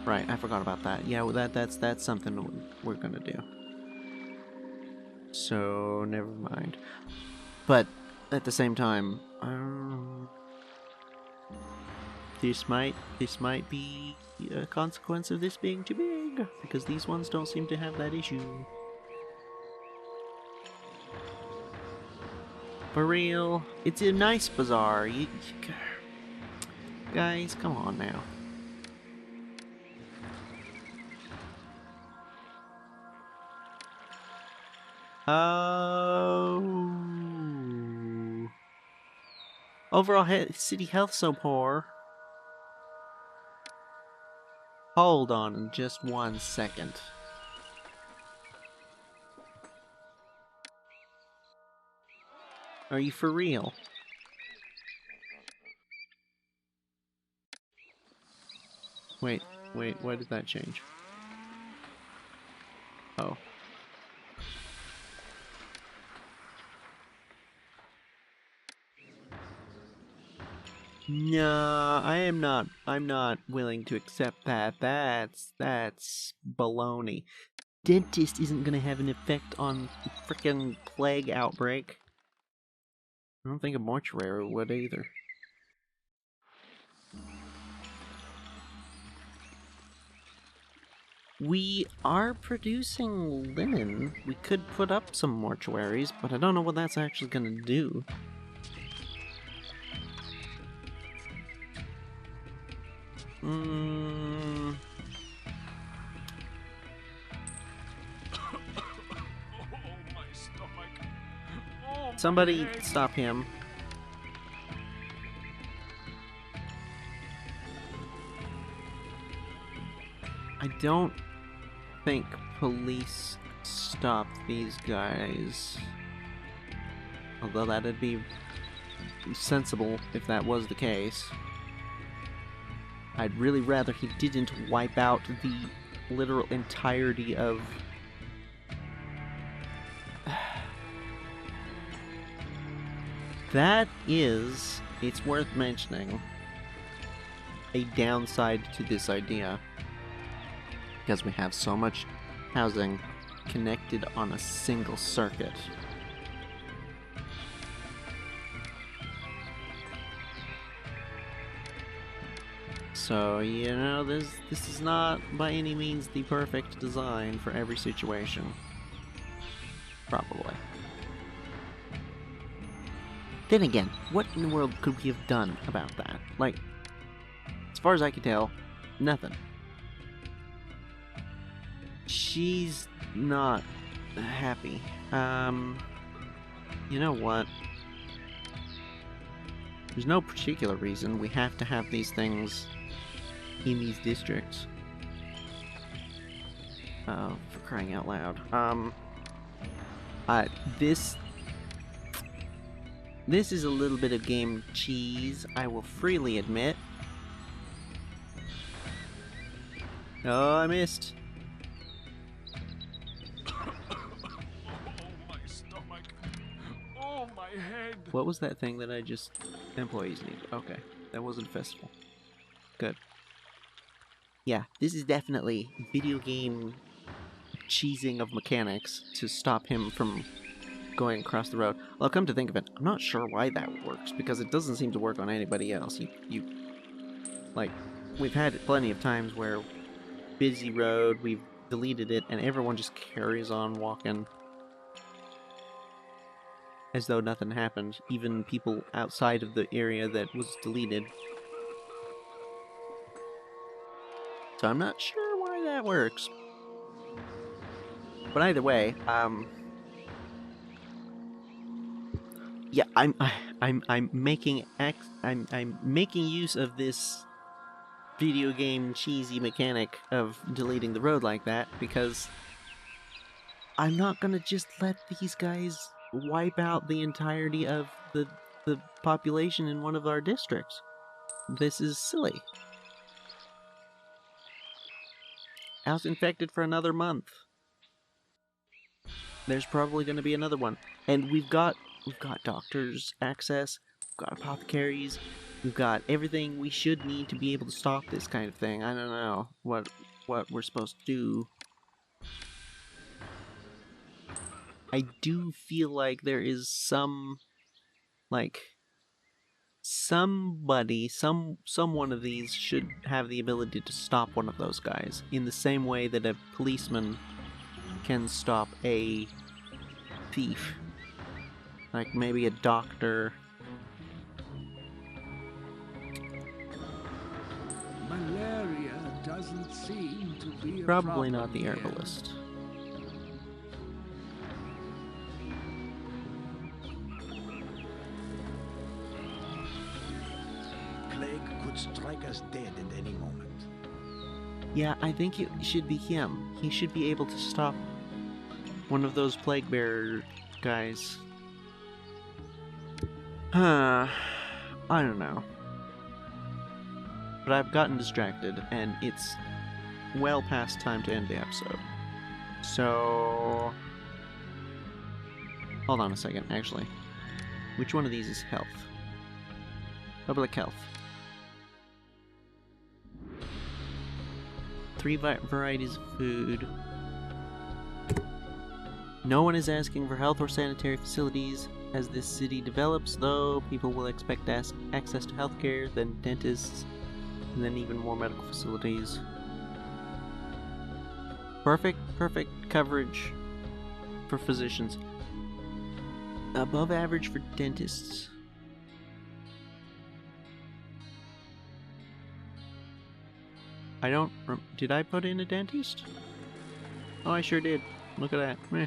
Right, I forgot about that. Yeah, well, that's something we're gonna do. So, never mind. But, at the same time, this might be a consequence of this being too big, because these ones don't seem to have that issue. For real, it's a nice bazaar. Guys, come on now. Oh. Overall city health so poor. Hold on just 1 second. Are you for real? Wait, why did that change? Oh. No, I'm not willing to accept that. That's baloney. Dentist isn't gonna have an effect on the frickin' plague outbreak. I don't think a mortuary would either. We are producing linen. We could put up some mortuaries, but I don't know what that's actually gonna do. Somebody stop him. I don't think police stop these guys. Although that'd be sensible if that was the case. I'd really rather he didn't wipe out the literal entirety of... That is, it's worth mentioning, a downside to this idea. Because we have so much housing connected on a single circuit. So, you know, this is not by any means the perfect design for every situation. Probably. Then again, what in the world could we have done about that? Like, as far as I can tell, nothing. She's not happy. You know what? There's no particular reason we have to have these things in these districts. For crying out loud. This is a little bit of game cheese, I will freely admit. Oh, I missed. Oh, my stomach. Oh, my head. What was that thing that I just... Employees need. Okay, that wasn't a festival. Good. Yeah, this is definitely video game cheesing of mechanics to stop him from going across the road. Well, come to think of it, I'm not sure why that works, because it doesn't seem to work on anybody else. Like, we've had it plenty of times where busy road, we've deleted it, and everyone just carries on walking as though nothing happened, even people outside of the area that was deleted. So I'm not sure why that works. But either way, yeah, I'm making I'm making use of this video game cheesy mechanic of deleting the road like that because I'm not gonna just let these guys wipe out the entirety of the population in one of our districts. This is silly. I was infected for another month. There's probably going to be another one, and we've got doctors access, we've got apothecaries, we've got everything we should need to be able to stop this kind of thing. I don't know what we're supposed to do. I do feel like there is some, like, someone of these should have the ability to stop one of those guys in the same way that a policeman can stop a thief. Like maybe a doctor. Malaria doesn't seem to be a Probably problem not the here. herbalist. Plague could strike us dead at any moment. Yeah, I think it should be him. He should be able to stop one of those plague bearer guys. I don't know. But I've gotten distracted, and it's well past time to end the episode. So... Hold on a second, actually. Which one of these is health? Public health. 3 varieties of food. No one is asking for health or sanitary facilities. As this city develops, though, people will expect access to healthcare, then dentists, and then even more medical facilities. Perfect coverage for physicians. Above average for dentists. I don't... Did I put in a dentist? Oh, I sure did. Look at that. Meh.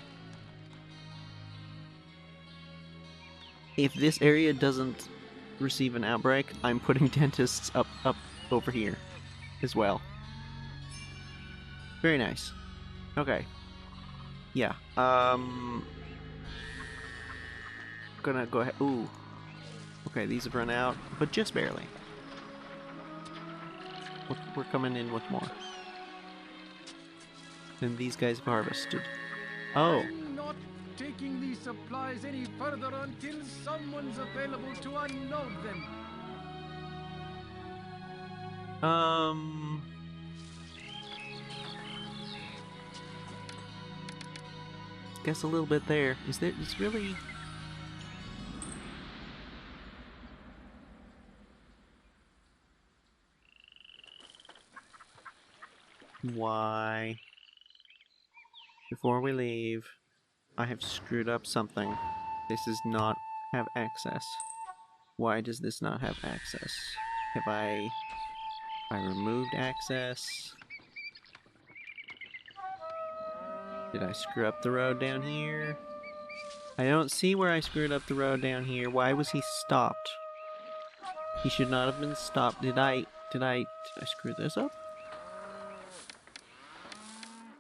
If this area doesn't receive an outbreak, I'm putting dentists up over here as well. Very nice. Okay. Yeah. Gonna go ahead. Ooh. Okay, these have run out, but just barely. We're coming in with more. Then these guys have harvested. Oh. I'm not taking these supplies any further until someone's available to unload them. Guess a little bit there. It's really... Why? Before we leave, I have screwed up something. This does not have access. Why does this not have access? Have I removed access? Did I screw up the road down here? I don't see where I screwed up the road down here. Why was he stopped? He should not have been stopped. Did I screw this up?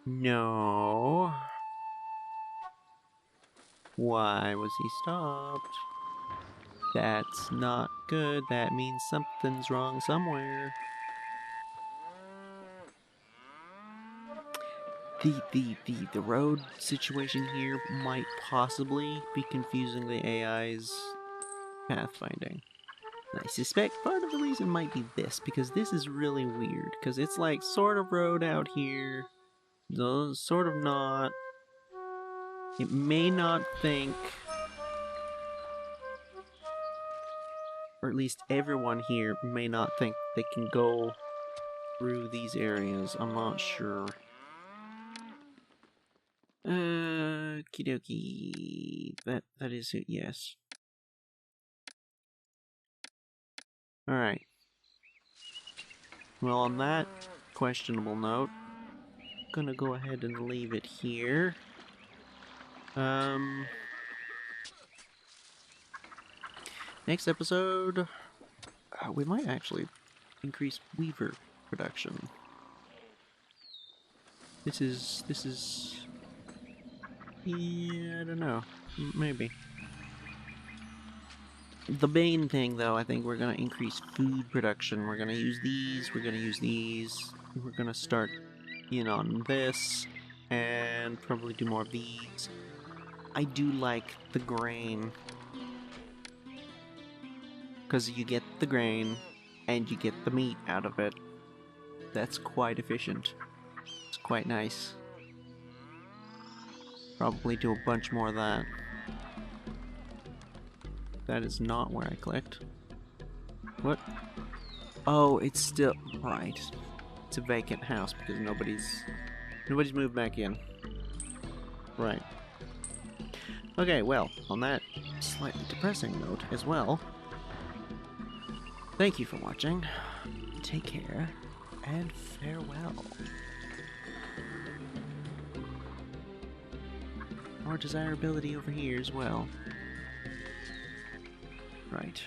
No. Why was he stopped? That's not good. That means something's wrong somewhere. The road situation here might possibly be confusing the AI's pathfinding. And I suspect part of the reason might be this, because this is really weird, because it's like sort of road out here, though sort of not. It may not think, or at least everyone here may not think they can go through these areas. I'm not sure. Okie dokie. That is it, yes. Alright. Well, on that questionable note, I'm gonna go ahead and leave it here. Next episode, we might actually increase weaver production. This is... Yeah, I don't know. Maybe. The main thing, though, I think we're gonna increase food production. We're gonna use these, we're gonna use these, we're gonna start in on this, and probably do more of these. I do like the grain, because you get the grain, and you get the meat out of it. That's quite efficient. It's quite nice. Probably do a bunch more of that. That is not where I clicked. What? Oh, it's still... Right. It's a vacant house because nobody's moved back in. Right. Okay, well, on that slightly depressing note as well, thank you for watching. Take care, and farewell. More desirability over here as well. Right.